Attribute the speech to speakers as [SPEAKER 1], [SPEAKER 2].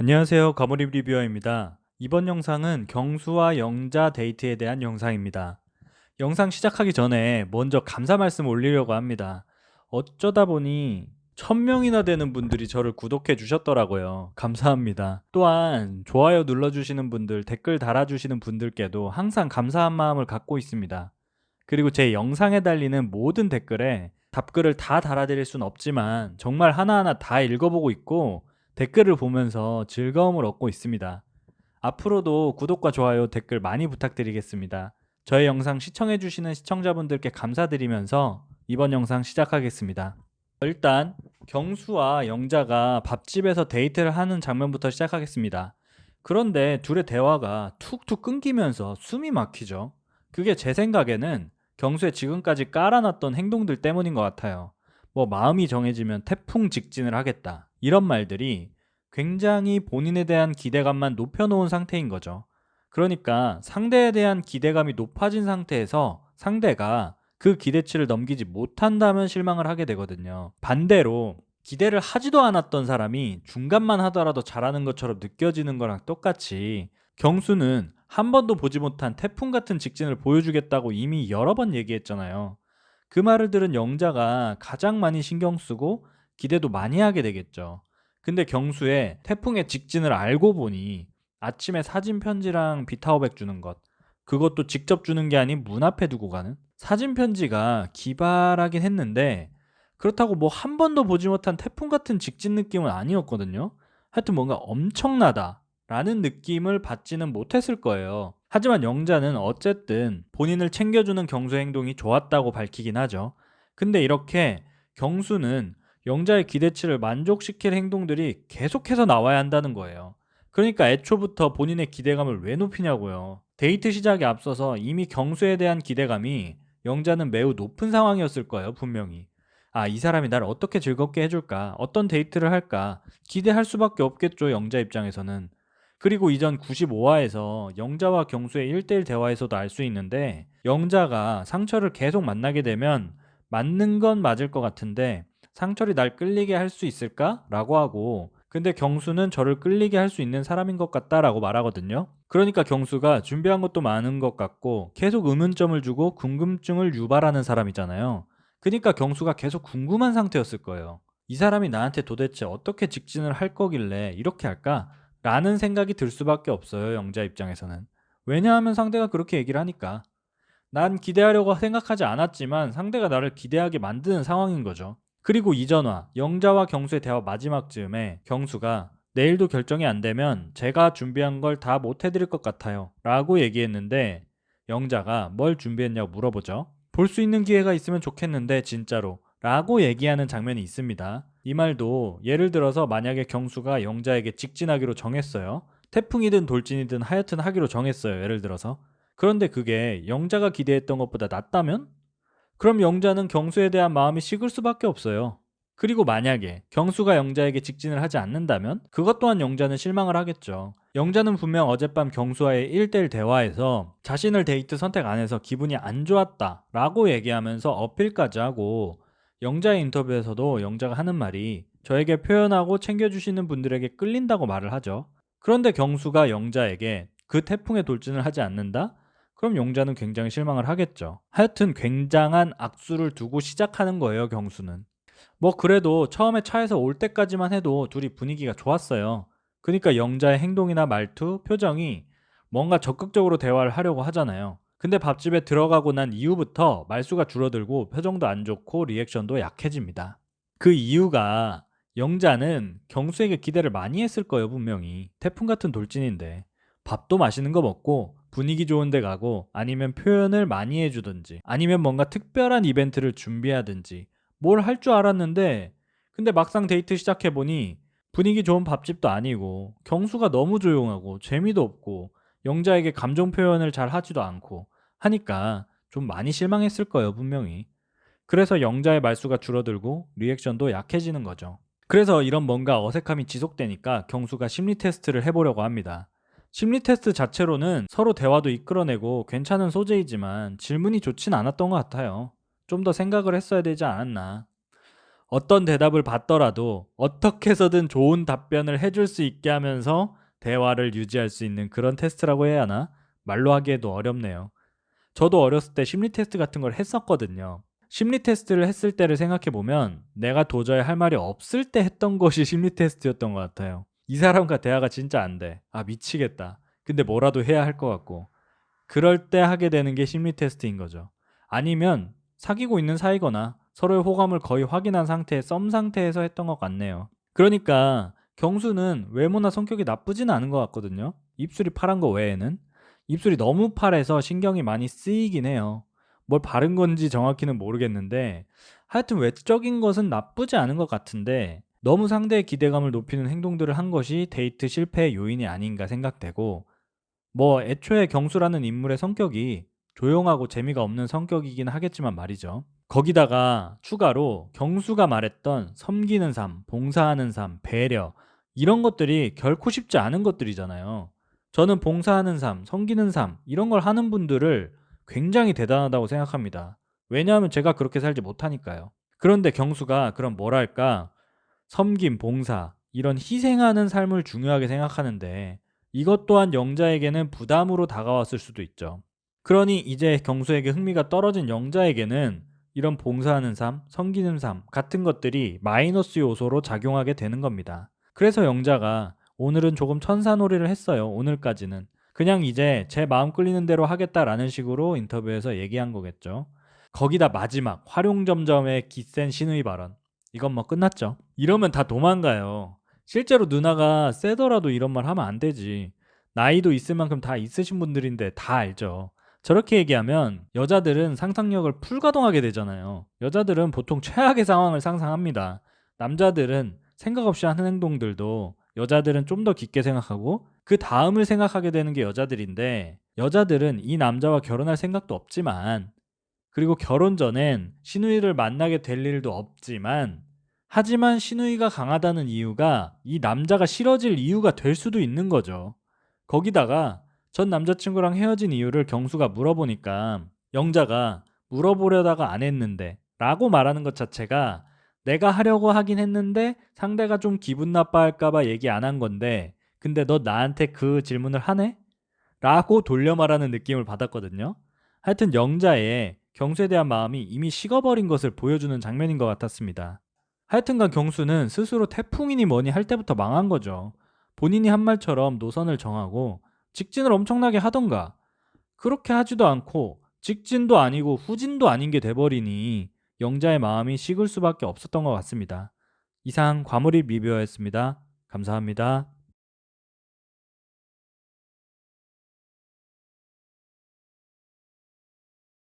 [SPEAKER 1] 안녕하세요. 가모립 리뷰어입니다. 이번 영상은 경수와 영자 데이트에 대한 영상입니다. 영상 시작하기 전에 먼저 감사 말씀 올리려고 합니다. 어쩌다 보니 1000명이나 되는 분들이 저를 구독해 주셨더라고요. 감사합니다. 또한 좋아요 눌러주시는 분들, 댓글 달아주시는 분들께도 항상 감사한 마음을 갖고 있습니다. 그리고 제 영상에 달리는 모든 댓글에 답글을 다 달아드릴 순 없지만 정말 하나하나 다 읽어보고 있고 댓글을 보면서 즐거움을 얻고 있습니다. 앞으로도 구독과 좋아요, 댓글 많이 부탁드리겠습니다. 저의 영상 시청해주시는 시청자분들께 감사드리면서 이번 영상 시작하겠습니다. 일단 경수와 영자가 밥집에서 데이트를 하는 장면부터 시작하겠습니다. 그런데 둘의 대화가 툭툭 끊기면서 숨이 막히죠. 그게 제 생각에는 경수의 지금까지 깔아놨던 행동들 때문인 것 같아요. 뭐 마음이 정해지면 태풍 직진을 하겠다, 이런 말들이 굉장히 본인에 대한 기대감만 높여놓은 상태인 거죠. 그러니까 상대에 대한 기대감이 높아진 상태에서 상대가 그 기대치를 넘기지 못한다면 실망을 하게 되거든요. 반대로 기대를 하지도 않았던 사람이 중간만 하더라도 잘하는 것처럼 느껴지는 거랑 똑같이 경수는 한 번도 보지 못한 태풍 같은 직진을 보여주겠다고 이미 여러 번 얘기했잖아요. 그 말을 들은 영자가 가장 많이 신경 쓰고 기대도 많이 하게 되겠죠. 근데 경수의 태풍의 직진을 알고 보니 아침에 사진 편지랑 비타오백 주는 것, 그것도 직접 주는 게 아닌 문 앞에 두고 가는? 사진 편지가 기발하긴 했는데 그렇다고 뭐 한 번도 보지 못한 태풍 같은 직진 느낌은 아니었거든요. 하여튼 뭔가 엄청나다 라는 느낌을 받지는 못했을 거예요. 하지만 영자는 어쨌든 본인을 챙겨주는 경수의 행동이 좋았다고 밝히긴 하죠. 근데 이렇게 경수는 영자의 기대치를 만족시킬 행동들이 계속해서 나와야 한다는 거예요. 그러니까 애초부터 본인의 기대감을 왜 높이냐고요. 데이트 시작에 앞서서 이미 경수에 대한 기대감이 영자는 매우 높은 상황이었을 거예요, 분명히. 아, 이 사람이 나를 어떻게 즐겁게 해줄까? 어떤 데이트를 할까? 기대할 수밖에 없겠죠, 영자 입장에서는. 그리고 이전 95화에서 영자와 경수의 1대1 대화에서도 알 수 있는데 영자가 상철을 계속 만나게 되면 맞는 건 맞을 것 같은데 상철이 날 끌리게 할 수 있을까? 라고 하고, 근데 경수는 저를 끌리게 할 수 있는 사람인 것 같다라고 말하거든요. 그러니까 경수가 준비한 것도 많은 것 같고 계속 의문점을 주고 궁금증을 유발하는 사람이잖아요. 그러니까 경수가 계속 궁금한 상태였을 거예요. 이 사람이 나한테 도대체 어떻게 직진을 할 거길래 이렇게 할까? 라는 생각이 들 수밖에 없어요, 영자 입장에서는. 왜냐하면 상대가 그렇게 얘기를 하니까. 난 기대하려고 생각하지 않았지만 상대가 나를 기대하게 만드는 상황인 거죠. 그리고 이전화, 영자와 경수의 대화 마지막 즈음에 경수가 내일도 결정이 안 되면 제가 준비한 걸 다 못 해드릴 것 같아요 라고 얘기했는데 영자가 뭘 준비했냐고 물어보죠. 볼 수 있는 기회가 있으면 좋겠는데 진짜로 라고 얘기하는 장면이 있습니다. 이 말도 예를 들어서 만약에 경수가 영자에게 직진하기로 정했어요. 태풍이든 돌진이든 하여튼 하기로 정했어요, 예를 들어서. 그런데 그게 영자가 기대했던 것보다 낫다면? 그럼 영자는 경수에 대한 마음이 식을 수밖에 없어요. 그리고 만약에 경수가 영자에게 직진을 하지 않는다면 그것 또한 영자는 실망을 하겠죠. 영자는 분명 어젯밤 경수와의 1대1 대화에서 자신을 데이트 선택 안 해서 기분이 안 좋았다 라고 얘기하면서 어필까지 하고, 영자의 인터뷰에서도 영자가 하는 말이 저에게 표현하고 챙겨주시는 분들에게 끌린다고 말을 하죠. 그런데 경수가 영자에게 그 태풍의 돌진을 하지 않는다? 그럼 용자는 굉장히 실망을 하겠죠. 하여튼 굉장한 악수를 두고 시작하는 거예요, 경수는. 뭐 그래도 처음에 차에서 올 때까지만 해도 둘이 분위기가 좋았어요. 그러니까 영자의 행동이나 말투, 표정이 뭔가 적극적으로 대화를 하려고 하잖아요. 근데 밥집에 들어가고 난 이후부터 말수가 줄어들고 표정도 안 좋고 리액션도 약해집니다. 그 이유가 영자는 경수에게 기대를 많이 했을 거예요, 분명히. 태풍 같은 돌진인데. 밥도 맛있는 거 먹고 분위기 좋은 데 가고 아니면 표현을 많이 해주든지 아니면 뭔가 특별한 이벤트를 준비하든지 뭘 할 줄 알았는데, 근데 막상 데이트 시작해보니 분위기 좋은 밥집도 아니고 경수가 너무 조용하고 재미도 없고 영자에게 감정 표현을 잘 하지도 않고 하니까 좀 많이 실망했을 거예요, 분명히. 그래서 영자의 말수가 줄어들고 리액션도 약해지는 거죠. 그래서 이런 뭔가 어색함이 지속되니까 경수가 심리 테스트를 해보려고 합니다. 심리 테스트 자체로는 서로 대화도 이끌어내고 괜찮은 소재이지만 질문이 좋진 않았던 것 같아요. 좀 더 생각을 했어야 되지 않았나. 어떤 대답을 받더라도 어떻게 해서든 좋은 답변을 해줄 수 있게 하면서 대화를 유지할 수 있는 그런 테스트라고 해야 하나? 말로 하기에도 어렵네요. 저도 어렸을 때 심리 테스트 같은 걸 했었거든요. 심리 테스트를 했을 때를 생각해 보면 내가 도저히 할 말이 없을 때 했던 것이 심리 테스트였던 것 같아요. 이 사람과 대화가 진짜 안 돼. 아, 미치겠다. 근데 뭐라도 해야 할 것 같고. 그럴 때 하게 되는 게 심리 테스트인 거죠. 아니면 사귀고 있는 사이거나 서로의 호감을 거의 확인한 상태의 썸 상태에서 했던 것 같네요. 그러니까 경수는 외모나 성격이 나쁘진 않은 것 같거든요. 입술이 파란 거 외에는. 입술이 너무 파래서 신경이 많이 쓰이긴 해요. 뭘 바른 건지 정확히는 모르겠는데 하여튼 외적인 것은 나쁘지 않은 것 같은데 너무 상대의 기대감을 높이는 행동들을 한 것이 데이트 실패의 요인이 아닌가 생각되고, 뭐 애초에 경수라는 인물의 성격이 조용하고 재미가 없는 성격이긴 하겠지만 말이죠. 거기다가 추가로 경수가 말했던 섬기는 삶, 봉사하는 삶, 배려, 이런 것들이 결코 쉽지 않은 것들이잖아요. 저는 봉사하는 삶, 섬기는 삶 이런 걸 하는 분들을 굉장히 대단하다고 생각합니다. 왜냐하면 제가 그렇게 살지 못하니까요. 그런데 경수가 그런 뭐랄까 섬김, 봉사 이런 희생하는 삶을 중요하게 생각하는데 이것 또한 영자에게는 부담으로 다가왔을 수도 있죠. 그러니 이제 경수에게 흥미가 떨어진 영자에게는 이런 봉사하는 삶, 섬기는 삶 같은 것들이 마이너스 요소로 작용하게 되는 겁니다. 그래서 영자가 오늘은 조금 천사놀이를 했어요. 오늘까지는. 그냥 이제 제 마음 끌리는 대로 하겠다라는 식으로 인터뷰에서 얘기한 거겠죠. 거기다 마지막 활용점점의 기센 신의 발언. 이건 뭐 끝났죠. 이러면 다 도망가요. 실제로 누나가 세더라도 이런 말 하면 안 되지. 나이도 있을 만큼 다 있으신 분들인데 다 알죠. 저렇게 얘기하면 여자들은 상상력을 풀가동하게 되잖아요. 여자들은 보통 최악의 상황을 상상합니다. 남자들은 생각 없이 하는 행동들도 여자들은 좀 더 깊게 생각하고 그 다음을 생각하게 되는 게 여자들인데, 여자들은 이 남자와 결혼할 생각도 없지만, 그리고 결혼 전엔 신우이를 만나게 될 일도 없지만, 하지만 신우이가 강하다는 이유가 이 남자가 싫어질 이유가 될 수도 있는 거죠. 거기다가 전 남자친구랑 헤어진 이유를 경수가 물어보니까 영자가 물어보려다가 안 했는데 라고 말하는 것 자체가 내가 하려고 하긴 했는데 상대가 좀 기분 나빠할까봐 얘기 안 한 건데 근데 너 나한테 그 질문을 하네? 라고 돌려 말하는 느낌을 받았거든요. 하여튼 영자의 경수에 대한 마음이 이미 식어버린 것을 보여주는 장면인 것 같았습니다. 하여튼간 경수는 스스로 태풍이니 뭐니 할 때부터 망한 거죠. 본인이 한 말처럼 노선을 정하고 직진을 엄청나게 하던가, 그렇게 하지도 않고 직진도 아니고 후진도 아닌 게 돼버리니 영자의 마음이 식을 수밖에 없었던 것 같습니다. 이상 과몰입 리뷰어였습니다. 감사합니다.